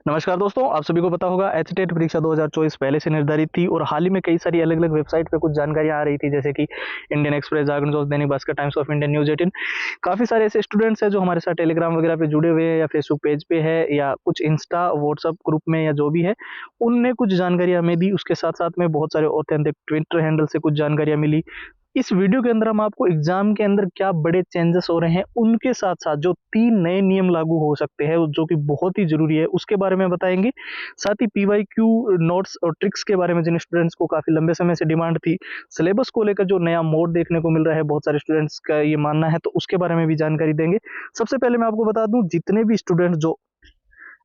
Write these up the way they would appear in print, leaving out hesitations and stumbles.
नमस्कार दोस्तों, आप सभी को पता होगा एचटेट परीक्षा 2024 पहले से निर्धारित थी और हाल ही में कई सारी अलग अलग वेबसाइट पे कुछ जानकारियां आ रही थी, जैसे कि Indian express, Jagran news, Dainik Bhaskar, times of India, news 18। काफी सारे ऐसे स्टूडेंट्स हैं जो हमारे साथ टेलीग्राम वगैरह पे जुड़े हुए हैं या फेसबुक पेज पे है या कुछ इंस्टा व्हाट्सअप ग्रुप में या जो भी है, उनने कुछ जानकारियां हमें दी। उसके साथ साथ में बहुत सारे ऑथेंटिक ट्विटर हैंडल से कुछ जानकारियां मिली। इस वीडियो के अंदर हम आपको एग्जाम के अंदर क्या बड़े चेंजेस हो रहे हैं, उनके साथ साथ जो 3 नए नियम लागू हो सकते हैं जो कि बहुत ही जरूरी है, उसके बारे में बताएंगे। साथ ही पीवाईक्यू नोट्स और ट्रिक्स के बारे में जिन स्टूडेंट्स को काफी लंबे समय से डिमांड थी, सिलेबस को लेकर जो नया मोड देखने को मिल रहा है, बहुत सारे स्टूडेंट्स का ये मानना है, तो उसके बारे में भी जानकारी देंगे। सबसे पहले मैं आपको बता दूं, जितने भी स्टूडेंट जो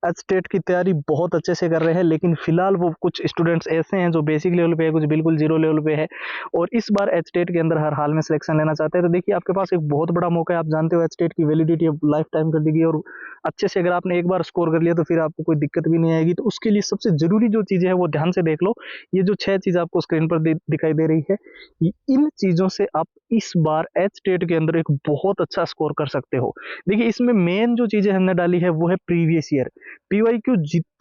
एचटेट की तैयारी बहुत अच्छे से कर रहे हैं, लेकिन फिलहाल वो कुछ स्टूडेंट्स ऐसे हैं जो बेसिक लेवल पे है, कुछ बिल्कुल जीरो लेवल पे है और इस बार एचटेट के अंदर हर हाल में सिलेक्शन लेना चाहते हैं, तो देखिए आपके पास एक बहुत बड़ा मौका है। आप जानते हो एचटेट की वैलिडिटी अब लाइफ टाइम कर दी गई और अच्छे से अगर आपने एक बार स्कोर कर लिया तो फिर आपको कोई दिक्कत भी नहीं आएगी। तो उसके लिए सबसे जरूरी जो चीजें है वो ध्यान से देख लो। ये जो 6 चीज आपको स्क्रीन पर दिखाई दे रही है, इन चीजों से आप इस बार एचटेट के अंदर एक बहुत अच्छा स्कोर कर सकते हो। देखिए इसमें मेन जो चीजें हमने डाली है वो है प्रीवियस ईयर। पीवाईक्यू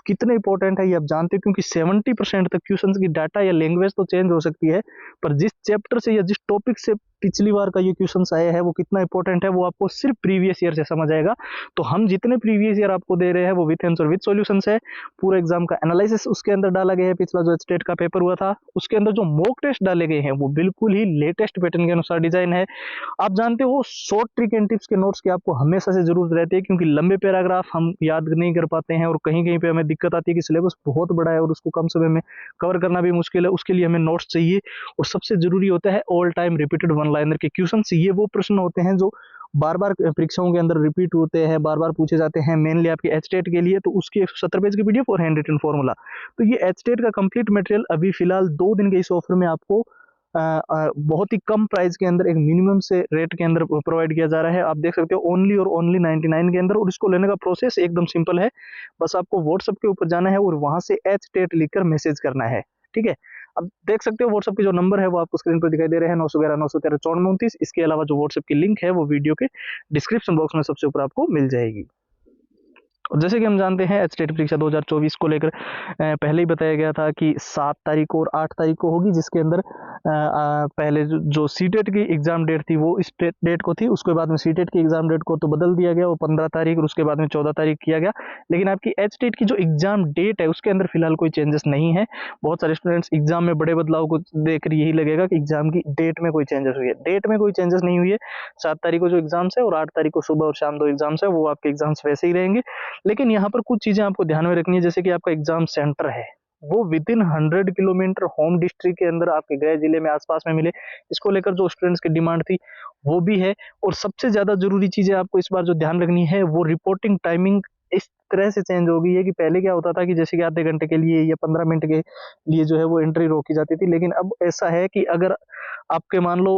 कितने इंपॉर्टेंट है ये आप जानते हो, क्योंकि 70% तक क्वेश्चंस की डाटा या लैंग्वेज तो चेंज हो सकती है, पर जिस चैप्टर से या जिस टॉपिक से पिछली बार का ये क्वेश्चंस आया है वो कितना इंपॉर्टेंट है वो आपको सिर्फ प्रीवियस ईयर से समझ आएगा। तो हम जितने प्रीवियस ईयर आपको दे रहे हैं वो विथ आंसर विथ सॉल्यूशंस है। पूरा एग्जाम का एनालिसिस उसके अंदर डाला गया है। पिछला जो स्टेट का पेपर हुआ था उसके अंदर जो मॉक टेस्ट डाले गए हैं वो बिल्कुल ही लेटेस्ट पैटर्न के अनुसार डिजाइन है। आप जानते हो शॉर्ट ट्रिक एंड टिप्स के नोट्स की आपको हमेशा से जरूरत रहती है, क्योंकि लंबे पैराग्राफ हम याद नहीं कर पाते हैं और कहीं कहीं पे हमें दिक्कत आती है कि सिलेबस बहुत बड़ा है और उसको कम समय में कवर करना भी मुश्किल है। उसके लिए हमें नोट्स चाहिए और सबसे जरूरी होता है all time repeated one liner के क्वेश्चन। ये वो प्रश्न होते हैं जो बार बार परीक्षाओं के अंदर रिपीट होते हैं, बार बार पूछे जाते हैं, मेनली आपके एचटेट के लिए। तो उसकी 170 पेज की पीडीएफ और हैंड रिटन फॉर्मूला, तो ये एचटेट का कंप्लीट मटेरियल अभी फिलहाल 2 दिन के इस ऑफर में आपको बहुत ही कम प्राइस के अंदर एक मिनिमम से रेट के अंदर प्रोवाइड किया जा रहा है। आप देख सकते हो ओनली और ओनली 99 के अंदर। और इसको लेने का प्रोसेस एकदम सिंपल है, बस आपको व्हाट्सएप के ऊपर जाना है और वहां से एचटेट लिखकर मैसेज करना है, ठीक है। अब देख सकते हो व्हाट्सएप की जो नंबर है वो आपको स्क्रीन पर दिखाई दे रहे हैं, 911 913 9429। इसके अलावा जो व्हाट्सएप की लिंक है वो वीडियो के डिस्क्रिप्शन बॉक्स में सबसे ऊपर आपको मिल जाएगी। और जैसे कि हम जानते हैं एचटेट परीक्षा 2024 को लेकर पहले ही बताया गया था कि 7 तारीख को और 8 तारीख को होगी, जिसके अंदर पहले जो सीटेट की एग्जाम डेट थी वो इस डेट को थी। उसके बाद में सीटेट की एग्जाम डेट को तो बदल दिया गया, वो 15 तारीख और उसके बाद में 14 तारीख किया गया। लेकिन आपकी एचटेट की जो एग्जाम डेट है उसके अंदर फिलहाल कोई चेंजेस नहीं है। बहुत सारे स्टूडेंट्स एग्जाम में बड़े बदलाव को देखकर यही लगेगा कि एग्जाम की डेट में कोई चेंजेस हुई है। डेट में कोई चेंजेस नहीं हुई है। 7 तारीख को जो एग्जाम्स है और 8 तारीख को सुबह और शाम 2 एग्जाम्स है, वो आपके एग्जाम्स वैसे ही रहेंगे। लेकिन यहाँ पर कुछ चीजें आपको ध्यान में रखनी है, जैसे कि आपका एग्जाम सेंटर है वो with in 100 kilometre home district के अंदर आपके गृह जिले में आसपास में मिले। इसको लेकर जो स्टूडेंट्स की डिमांड थी वो भी है। और सबसे ज्यादा जरूरी चीजें आपको इस बार जो ध्यान रखनी है वो रिपोर्टिंग टाइमिंग इस तरह से चेंज हो गई है कि पहले क्या होता था कि जैसे कि आधे घंटे के लिए या 15 मिनट के लिए जो है वो एंट्री रोकी जाती थी, लेकिन अब ऐसा है कि अगर आपके मान लो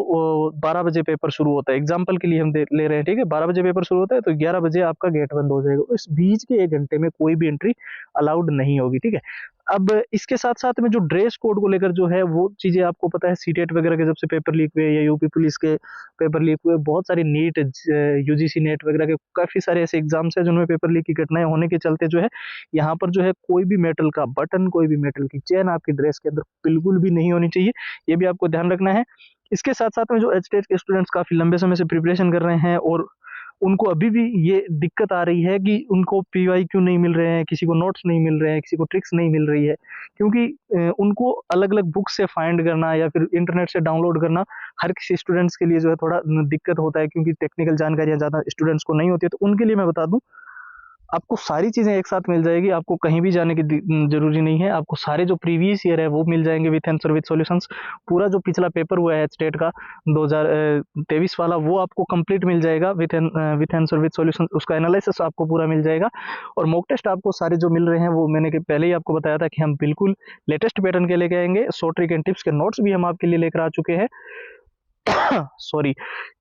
12 बजे पेपर शुरू होता है, एग्जाम्पल के लिए हम ले रहे हैं, ठीक है, 12 बजे पेपर शुरू होता है तो 11 बजे आपका गेट बंद हो जाएगा। इस बीच के 1 घंटे में कोई भी एंट्री अलाउड नहीं होगी, ठीक है। अब इसके साथ साथ में जो ड्रेस कोड को लेकर जो है वो चीजें आपको पता है, सीटेट वगैरह के जब से पेपर लीक हुए या यूपी पुलिस के पेपर लीक हुए, बहुत सारी नीट यूजीसी नेट वगैरह के काफी सारे ऐसे एग्जाम्स है जिनमें पेपर लीक की घटनाएं होने के चलते जो है यहाँ पर जो है कोई भी मेटल का बटन, कोई भी मेटल की चेन आपकी ड्रेस के अंदर बिल्कुल भी नहीं होनी चाहिए। ये भी आपको ध्यान रखना है। इसके साथ साथ में जो एचटेट के स्टूडेंट्स काफी लंबे समय से प्रिपरेशन कर रहे हैं और उनको अभी भी ये दिक्कत आ रही है कि उनको पीवाईक्यू नहीं मिल रहे हैं, किसी को नोट्स नहीं मिल रहे हैं, किसी को ट्रिक्स नहीं मिल रही है, क्योंकि उनको अलग अलग बुक से फाइंड करना या फिर इंटरनेट से डाउनलोड करना हर किसी स्टूडेंट्स के लिए जो है थोड़ा दिक्कत होता है, क्योंकि टेक्निकल जानकारियां ज्यादा स्टूडेंट्स को नहीं होती है। तो उनके लिए मैं बता दूं, आपको सारी चीजें एक साथ मिल जाएगी, आपको कहीं भी जाने की जरूरी नहीं है। आपको सारे जो प्रीवियस ईयर है वो मिल जाएंगे विथ आंसर विथ सॉल्यूशंस। पूरा जो पिछला पेपर हुआ है स्टेट का 2023 वाला वो आपको कंप्लीट मिल जाएगा विथ आंसर विथ सॉल्यूशन। उसका एनालिसिस आपको पूरा मिल जाएगा और मॉक टेस्ट आपको सारे जो मिल रहे हैं वो मैंने पहले ही आपको बताया था कि हम बिल्कुल लेटेस्ट पैटर्न के लेके आएंगे। शॉर्ट ट्रिक एंड टिप्स के नोट्स भी हम आपके लिए लेकर आ चुके हैं। सॉरी,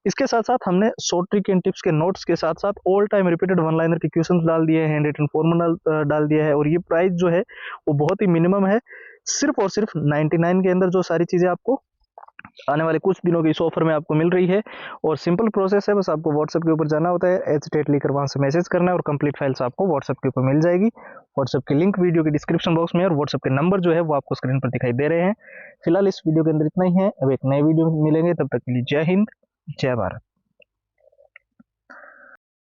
इसके साथ साथ हमने शॉर्ट ट्रिक एंड टिप्स के नोट्स के साथ साथ all time repeated one liner के क्वेश्चंस डाल दिए हैं, हैंड रिटन फॉर्मूला डाल दिया है। और ये प्राइस जो है वो बहुत ही मिनिमम है, सिर्फ और सिर्फ 99 के अंदर जो सारी चीजें आपको आने वाले कुछ दिनों की इस ऑफर में आपको मिल रही है। और सिंपल प्रोसेस है, बस आपको व्हाट्सएप के ऊपर जाना होता है, एचटेट लिखकर वहां से मैसेज करना है और कंप्लीट फाइल्स आपको व्हाट्सएप के ऊपर मिल जाएगी। व्हाट्सएप की लिंक वीडियो के डिस्क्रिप्शन बॉक्स में है और व्हाट्सएप के नंबर जो है वो आपको स्क्रीन पर दिखाई दे रहे हैं। फिलहाल इस वीडियो के अंदर इतना ही है, अब एक नए वीडियो में मिलेंगे, तब तक के लिए जय हिंद, जय भारत।